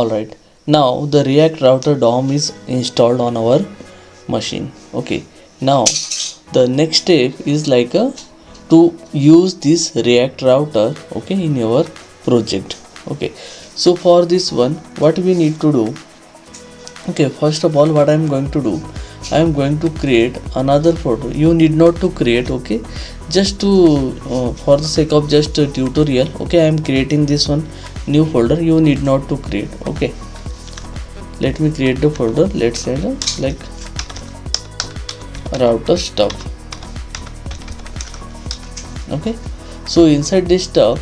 Alright, now the React router DOM is installed on our machine. Okay, now the next step is like to use this React router, okay, in your project. Okay, so for this one, what we need to do, okay, first of all, what I am going to do, I am going to create another folder. You need not to create, okay, just to for the sake of just a tutorial, okay, I am creating this one new folder. You need not to create. Okay, let me create the folder. Let's say like router stuff. Okay, so inside this stuff,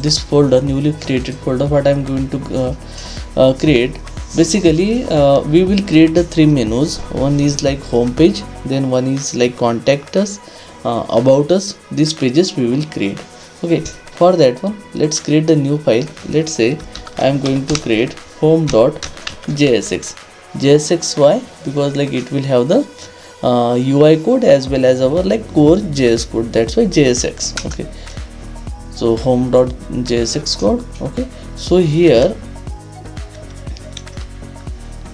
this folder, newly created folder, what I am going to create, basically we will create the three menus. One is like home page, then one is like contact us, about us. These pages we will create. Okay, for that one, let's create the new file. Let's say I am going to create home.jsx. JSX, why? Because like it will have the UI code as well as our like core JS code. That's why JSX. Okay, so home.jsx code. Okay, so here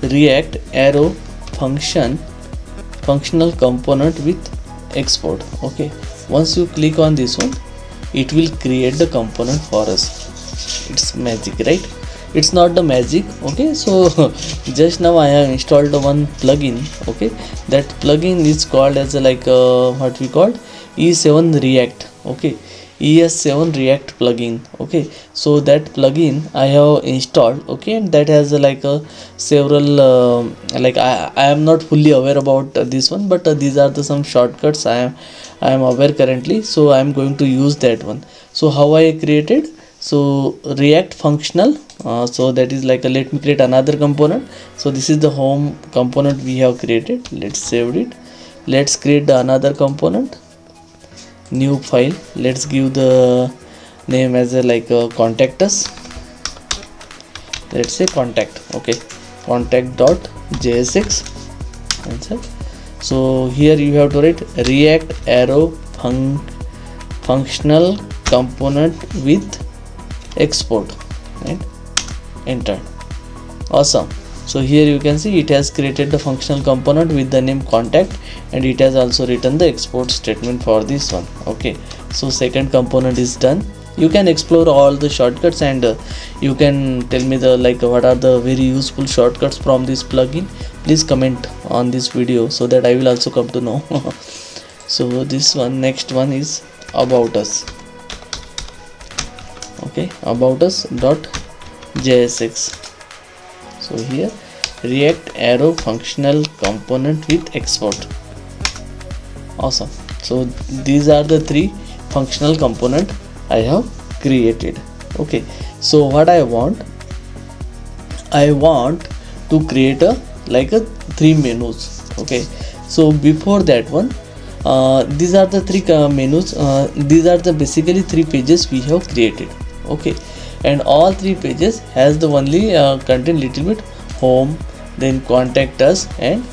React arrow functional component with export. Okay, once you click on this one, it will create the component for us. It's magic, right? It's not the magic. Okay, so just now I have installed one plugin. Okay, that plugin is called as like what we called E7 React. Okay, ES7 React plugin. Okay, so that plugin I have installed. Okay, and that has like several like I am not fully aware about this one, but these are the some shortcuts I am aware currently, so I am going to use that one. So how I created, so React functional, so that is like let me create another component. So this is the home component we have created. Let's save it. Let's create the another component, new file. Let's give the name as a like contact us. Let's say contact. Okay, contact.jsx. So here you have to write React arrow functional component with export, and enter. Awesome. So here you can see it has created the functional component with the name contact, and it has also written the export statement for this one. Okay, so second component is done. You can explore all the shortcuts, and you can tell me the like what are the very useful shortcuts from this plugin. Please comment on this video so that I will also come to know. So this one, next one is about us. Okay, about us dot JSX. So here React arrow functional component with export. Awesome. So these are the three functional component I have created. Okay, so what I want to create a like a three menus. Okay, so before that one, these are the three menus. These are the basically three pages we have created. Okay, and all three pages has the only contain little bit home, then contact us, and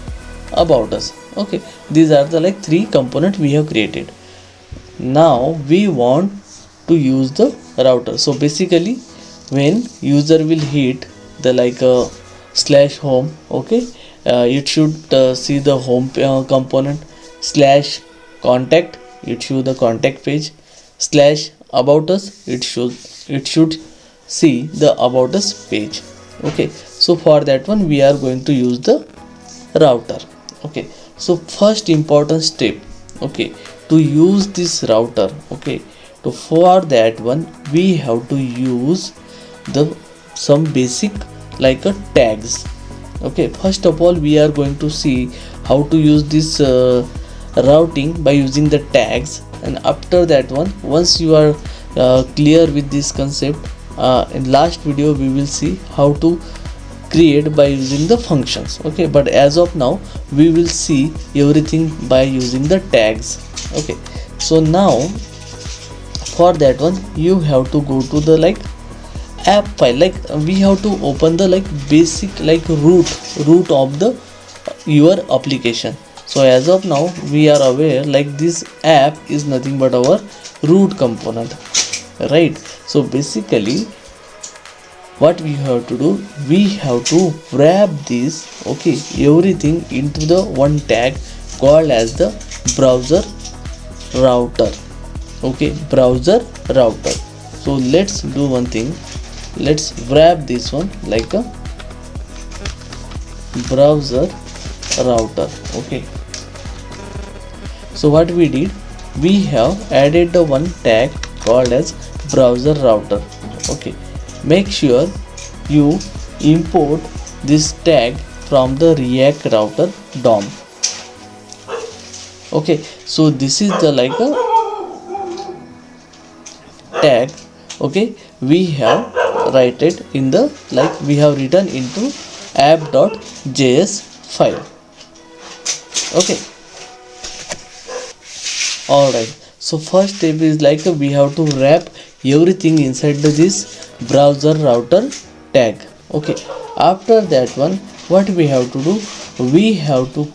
about us. Okay, these are the like three component we have created. Now we want to use the router. So basically when user will hit the like slash home, okay, it should see the home component, slash contact, it show the contact page, slash about us, it should see the about us page. Okay, so for that one we are going to use the router. Okay, so first important step, okay, to use this router, okay, so for that one we have to use the some basic like a tags. Okay, first of all we are going to see how to use this routing by using the tags, and after that one, once you are clear with this concept, in last video we will see how to create by using the functions. Okay, but as of now we will see everything by using the tags. Okay, so now for that one you have to go to the like app file. Like we have to open the like basic like root of the your application. So as of now we are aware like this app is nothing but our root component, right? So basically what we have to do, we have to wrap this, okay, everything into the one tag called as the browser router. Okay, browser router. So let's do one thing, let's wrap this one like a browser router. Okay, so what we did, we have added the one tag called as browser router. Okay, make sure you import this tag from the React router DOM. Okay, so this is the like a tag. Okay, we have write it in the like we have written into app.js file. Okay, all right, so first step is like we have to wrap everything inside this browser router tag. Okay, after that one, what we have to do, we have to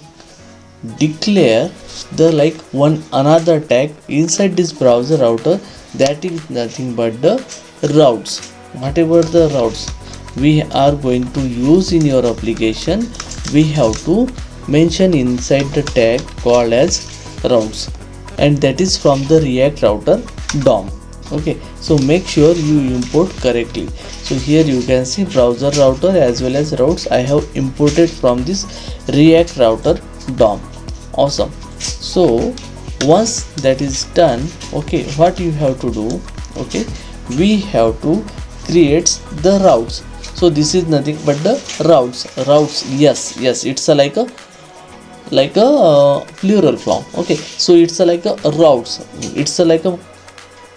declare the like one another tag inside this browser router, that is nothing but the routes. Whatever the routes we are going to use in your application, we have to mention inside the tag called as routes, and that is from the React router DOM. Okay, so make sure you import correctly. So here you can see browser router as well as routes I have imported from this React router DOM. Awesome. So once that is done, okay, what you have to do, okay, we have to create the routes. So this is nothing but the routes. Yes, it's a like a plural form. Okay, so it's a like a routes, it's a like a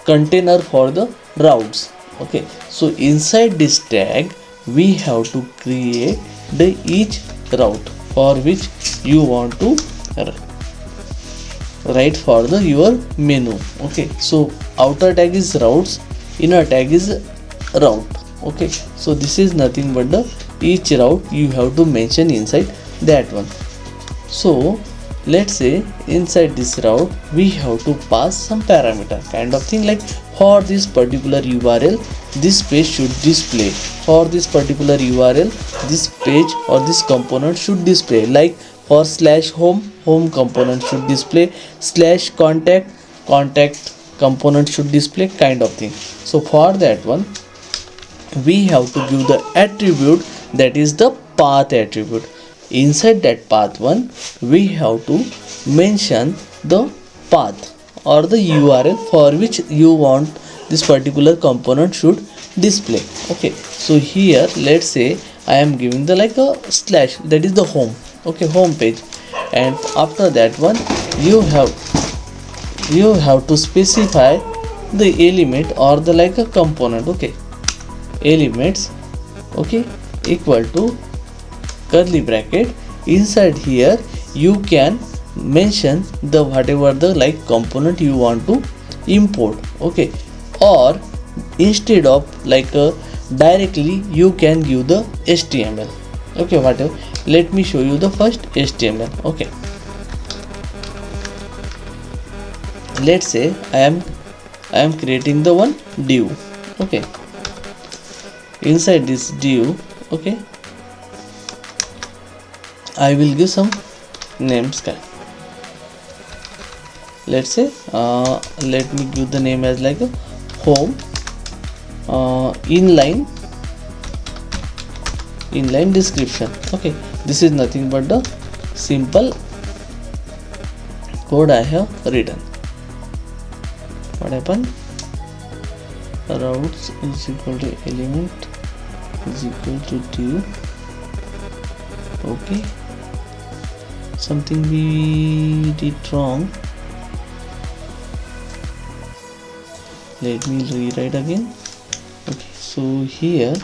container for the routes. Okay, so inside this tag we have to create the each route for which you want to write for the your menu. Okay, so outer tag is routes, inner tag is route. Okay, so this is nothing but the each route you have to mention inside that one. So let's say inside this route we have to pass some parameter kind of thing, like for this particular URL this page should display, for this particular URL this page or this component should display, like for /home component should display, /contact component should display, kind of thing. So for that one we have to give the attribute, that is the path attribute. Inside that path one we have to mention the path or the URL for which you want this particular component should display. Okay, so here let's say I am giving the like a slash, that is the home. Okay, home page, and after that one you have to specify the element or the like a component. Okay, elements, okay, equal to curly bracket. Inside here you can mention the whatever the like component you want to import. Okay, or instead of like directly you can give the HTML. Okay, whatever, let me show you the first HTML. Okay, let's say I am creating the one div. Okay, inside this div, okay, I will give some names. Let's say let me give the name as like a home inline description. Okay, this is nothing but the simple code I have written. What happened? Routes is equal to element is equal to div. Okay, something we did wrong. Let me rewrite again. Okay, so here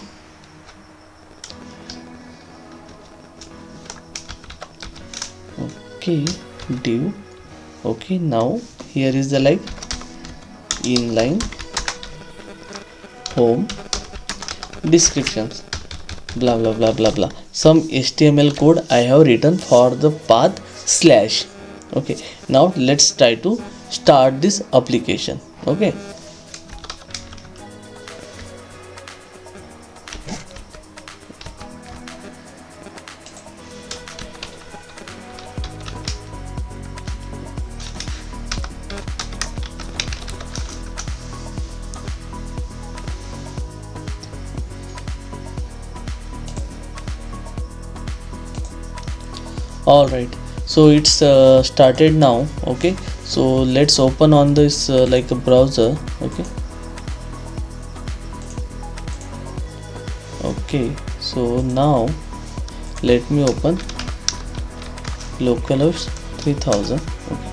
okay, div. Okay, now here is the like inline home descriptions, blah blah blah blah blah, some HTML code I have written for the path slash. Okay, now let's try to start this application. Okay, All right, so it's started now. Okay, so let's open on this like a browser. Okay, okay, so now let me open localhost 3000. Okay,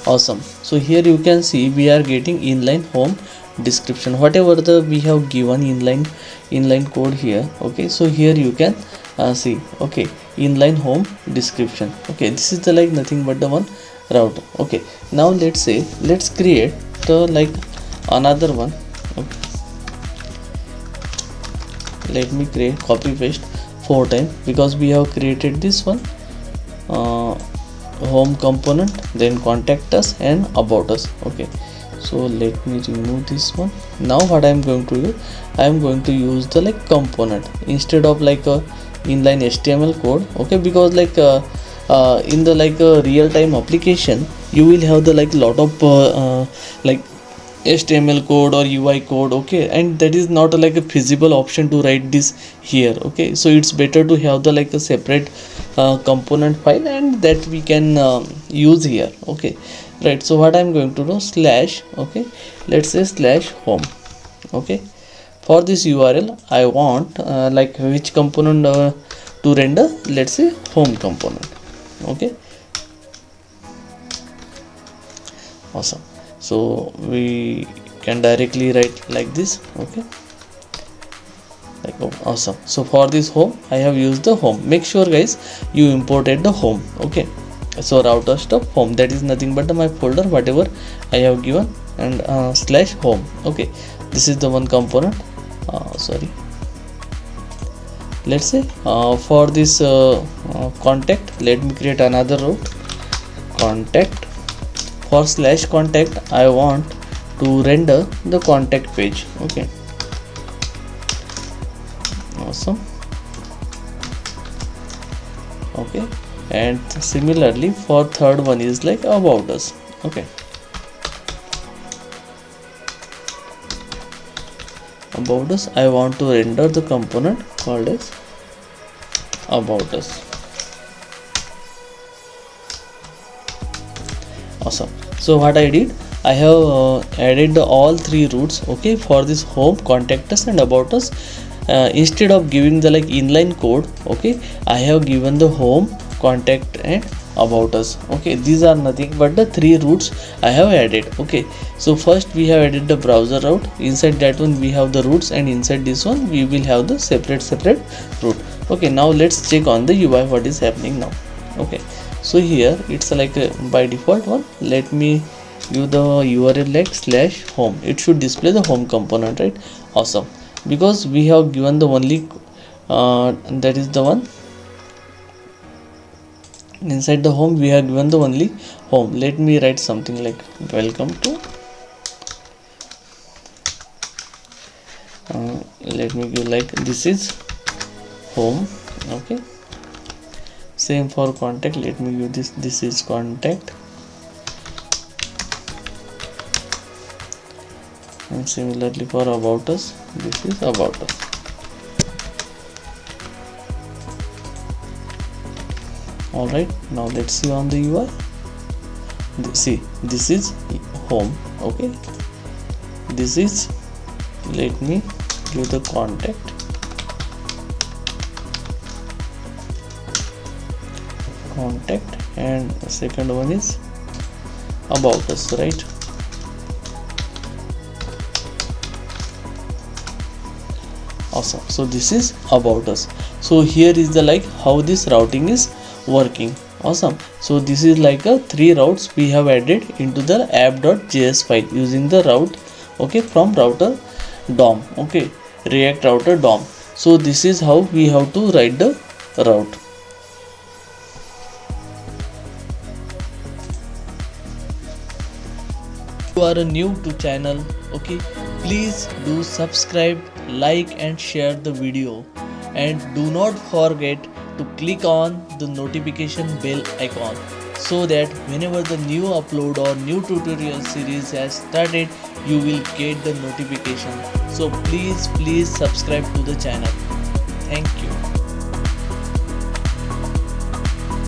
awesome. So here you can see we are getting inline home description, whatever the we have given inline code here. Okay, so here you can see, okay, inline home description. Okay, this is the like nothing but the one router. Okay, now let's create the like another one. Okay, let me create copy paste 4 times because we have created this one uh, home component, then contact us and about us. Okay, so let me remove this one. Now what I am going to do, I am going to use the like component instead of like a inline HTML code. Okay, because like in the like real-time application you will have the like lot of like HTML code or UI code. Okay, and that is not like a feasible option to write this here. Okay, so it's better to have the like a separate component file, and that we can use here. Okay, right, so what I'm going to do, slash, okay, let's say slash home. Okay, for this URL I want like which component to render, let's say home component. Okay, awesome. So we can directly write like this. Okay, like, oh, awesome. So for this home I have used the home. Make sure guys you imported the home. Okay, so router stuff home, that is nothing but my folder whatever I have given, and slash home. Okay, this is the one component. Sorry, let's say for this contact, let me create another route, contact. For slash contact I want to render the contact page. Okay, awesome. Okay, and similarly for third one is like about us. Okay, about us I want to render the component called as about us. Awesome. So what I did, I have added all three routes. Okay, for this home, contact us and about us. Instead of giving the like inline code, okay, I have given the home, contact and about us. Okay, these are nothing but the three routes I have added. Okay, so first we have added the browser route, inside that one we have the routes, and inside this one we will have the separate route. Okay, now let's check on the UI what is happening now. Okay, so here it's like a by default one. Let me give the URL like slash home. It should display the home component, right? Awesome, because we have given the only that is the one inside the home we have given the only home. Let me write something like welcome to let me give like this is home. Okay, same for contact, let me give this is contact, and similarly for about us this is about us. Alright, now let's see on the UI. See, this is home. Okay, this is, let me give the contact, and the second one is about us, right? Awesome. So this is about us. So here is the like how this routing is working. Awesome. So this is like a 3 routes we have added into the app.js file using the route, okay, from router DOM. Okay, React router DOM. So this is how we have to write the route. If you are new to channel, okay, please do subscribe, like and share the video, and do not forget to click on the notification bell icon so that whenever the new upload or new tutorial series has started, you will get the notification. So please subscribe to the channel. Thank you.